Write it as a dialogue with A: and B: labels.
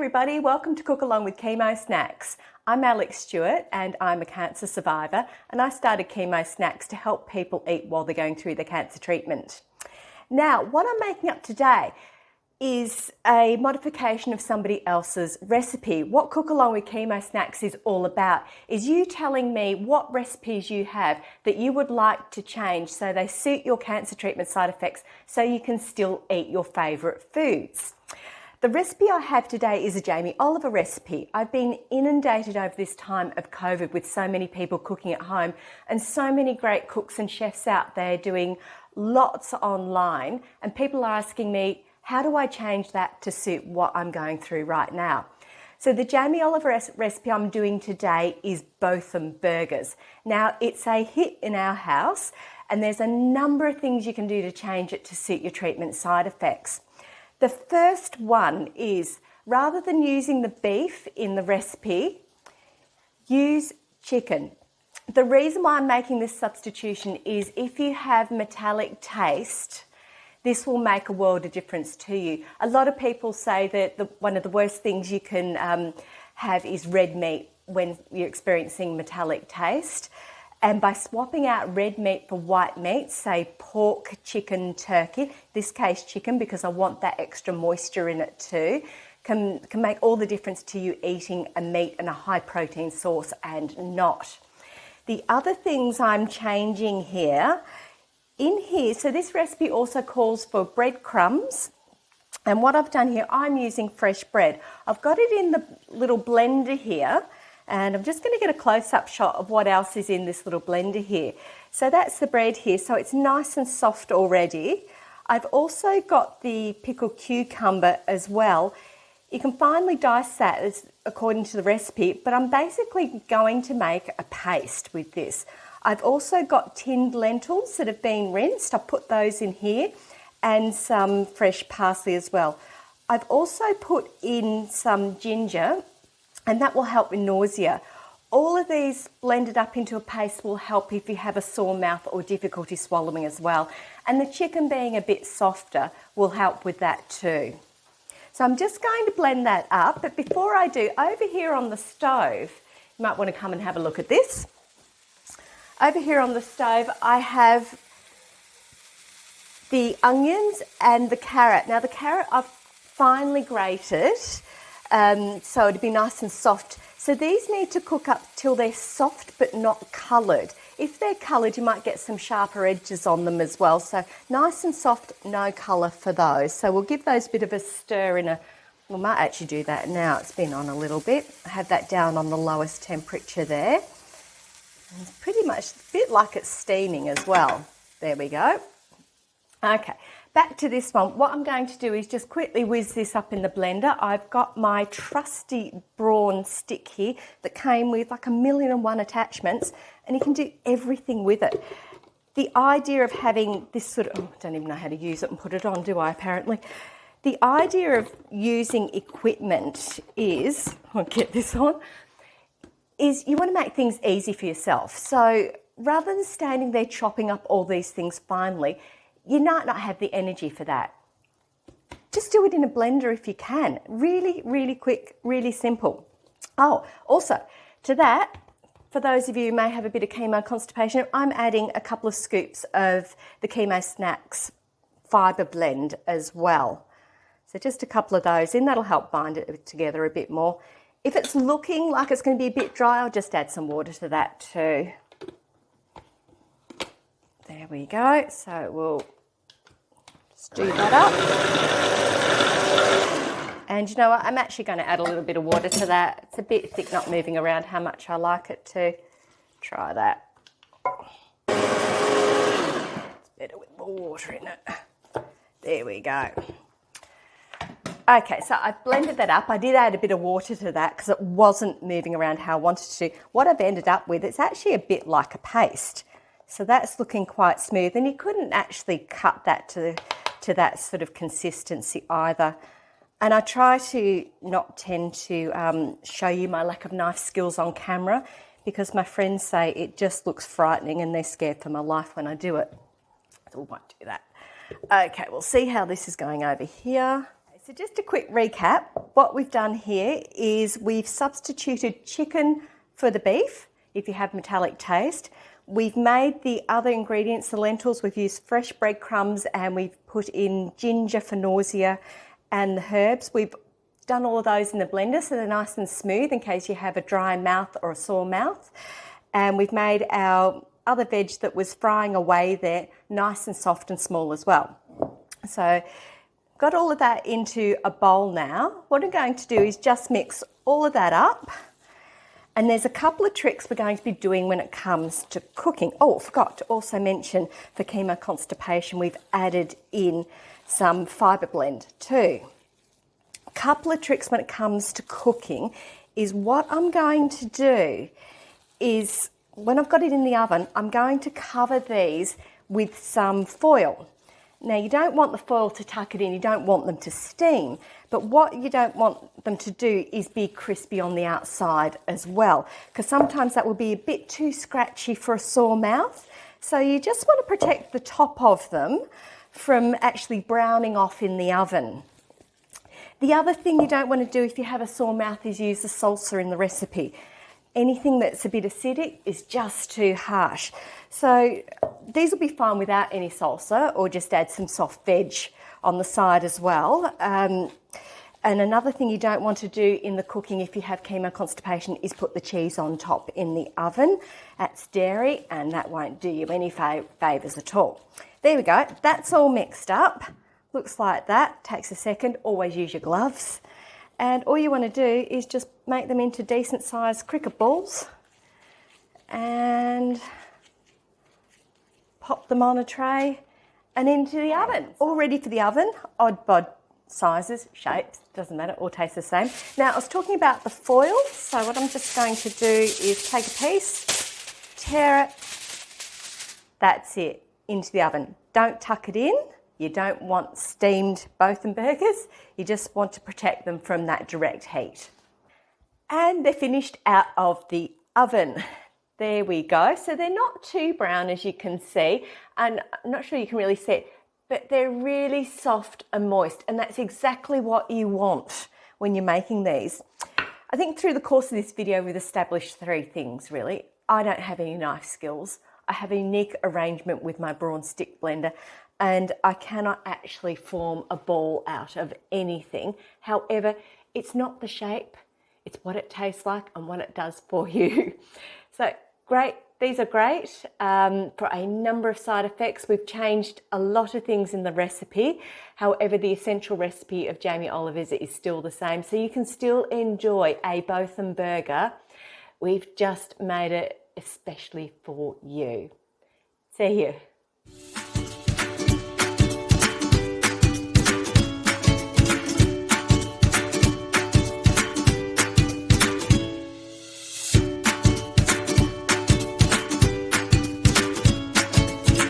A: everybody, welcome to Cook Along with Chemo Snacks. I'm Alex Stewart and I'm a cancer survivor, and I started Chemo Snacks to help people eat while they're going through their cancer treatment. Now, what I'm making up today is a modification of somebody else's recipe. What Cook Along with Chemo Snacks is all about is you telling me what recipes you have that you would like to change so they suit your cancer treatment side effects so you can still eat your favourite foods. The recipe I have today is a Jamie Oliver recipe. I've been inundated over this time of COVID with so many people cooking at home and so many great cooks and chefs out there doing lots online, and people are asking me, how do I change that to suit what I'm going through right now? So the Jamie Oliver recipe I'm doing today is Botham burgers. Now, it's a hit in our house and there's a number of things you can do to change it to suit your treatment side effects. The first one is, rather than using the beef in the recipe, use chicken. The reason why I'm making this substitution is if you have metallic taste, this will make a world of difference to you. A lot of people say that one of the worst things you can have is red meat when you're experiencing metallic taste. And by swapping out red meat for white meat, say pork, chicken, turkey, this case chicken because I want that extra moisture in it too, can make all the difference to you eating a meat and a high protein source and not. The other things I'm changing here, so this recipe also calls for breadcrumbs. And what I've done here, I'm using fresh bread. I've got it in the little blender here. And I'm just going to get a close-up shot of what else is in this little blender here. So that's the bread here. So it's nice and soft already. I've also got the pickled cucumber as well. You can finely dice that according to the recipe, but I'm basically going to make a paste with this. I've also got tinned lentils that have been rinsed. I've put those in here and some fresh parsley as well. I've also put in some ginger, and that will help with nausea. All of these blended up into a paste will help if you have a sore mouth or difficulty swallowing as well. And the chicken being a bit softer will help with that too. So I'm just going to blend that up, but before I do, over here on the stove, you might want to come and have a look at this. Over here on the stove, I have the onions and the carrot. Now the carrot I've finely grated, so it'd be nice and soft. So these need to cook up till they're soft but not coloured. If they're coloured, you might get some sharper edges on them as well. So nice and soft, no colour for those. So we'll give those a bit of a stir we might actually do that now. It's been on a little bit. I have that down on the lowest temperature there. And it's pretty much a bit like it's steaming as well. There we go. Okay. Back to this one. What I'm going to do is just quickly whiz this up in the blender. I've got my trusty brawn stick here that came with like 1,000,001 attachments, and you can do everything with it. The idea of having this sort of, I don't even know how to use it and put it on, do I, apparently? The idea of using equipment is, I'll get this on, is you want to make things easy for yourself. So rather than standing there chopping up all these things finely, you might not have the energy for that. Just do it in a blender if you can. Really, really quick, really simple. Oh, also to that, for those of you who may have a bit of chemo constipation, I'm adding a couple of scoops of the Chemo Snacks fibre blend as well. So just a couple of those in, that'll help bind it together a bit more. If it's looking like it's going to be a bit dry, I'll just add some water to that too. There we go. So we'll just do that up. And you know what? I'm actually going to add a little bit of water to that. It's a bit thick, not moving around how much I like it to. Try that. It's better with more water in it. There we go. Okay, so I've blended that up. I did add a bit of water to that because it wasn't moving around how I wanted to. What I've ended up with, it's actually a bit like a paste. So that's looking quite smooth, and you couldn't actually cut that to that sort of consistency either. And I try to not tend to show you my lack of knife skills on camera because my friends say it just looks frightening and they're scared for my life when I do it. So we won't do that. Okay, we'll see how this is going over here. So just a quick recap. What we've done here is we've substituted chicken for the beef, if you have metallic taste. We've made the other ingredients, the lentils, we've used fresh breadcrumbs and we've put in ginger for nausea and the herbs. We've done all of those in the blender so they're nice and smooth in case you have a dry mouth or a sore mouth. And we've made our other veg that was frying away there nice and soft and small as well. So got all of that into a bowl now. What I'm going to do is just mix all of that up. And there's a couple of tricks we're going to be doing when it comes to cooking. Oh, I forgot to also mention for chemo constipation, we've added in some fibre blend too. A couple of tricks when it comes to cooking is what I'm going to do is when I've got it in the oven, I'm going to cover these with some foil. Now you don't want the foil to tuck it in, you don't want them to steam, but what you don't want them to do is be crispy on the outside as well, because sometimes that will be a bit too scratchy for a sore mouth. So you just want to protect the top of them from actually browning off in the oven. The other thing you don't want to do if you have a sore mouth is use the salsa in the recipe. Anything that's a bit acidic is just too harsh. So these will be fine without any salsa, or just add some soft veg on the side as well. And another thing you don't want to do in the cooking if you have chemo constipation is put the cheese on top in the oven. That's dairy and that won't do you any favours at all. There we go, that's all mixed up. Looks like that, takes a second, always use your gloves. And all you want to do is just make them into decent sized cricket balls and pop them on a tray and into the oven. All ready for the oven, odd bod sizes, shapes, doesn't matter, all taste the same. Now I was talking about the foil, so what I'm just going to do is take a piece, tear it, that's it, into the oven. Don't tuck it in. You don't want steamed Botham burgers, you just want to protect them from that direct heat. And they're finished out of the oven. There we go. So they're not too brown as you can see, and I'm not sure you can really see it, but they're really soft and moist, and that's exactly what you want when you're making these. I think through the course of this video we've established three things really. I don't have any knife skills. I have a unique arrangement with my brawn stick blender, and I cannot actually form a ball out of anything. However, it's not the shape, it's what it tastes like and what it does for you. So great, these are great for a number of side effects. We've changed a lot of things in the recipe. However, the essential recipe of Jamie Oliver's is still the same. So you can still enjoy a Botham burger. We've just made it especially for you. See you.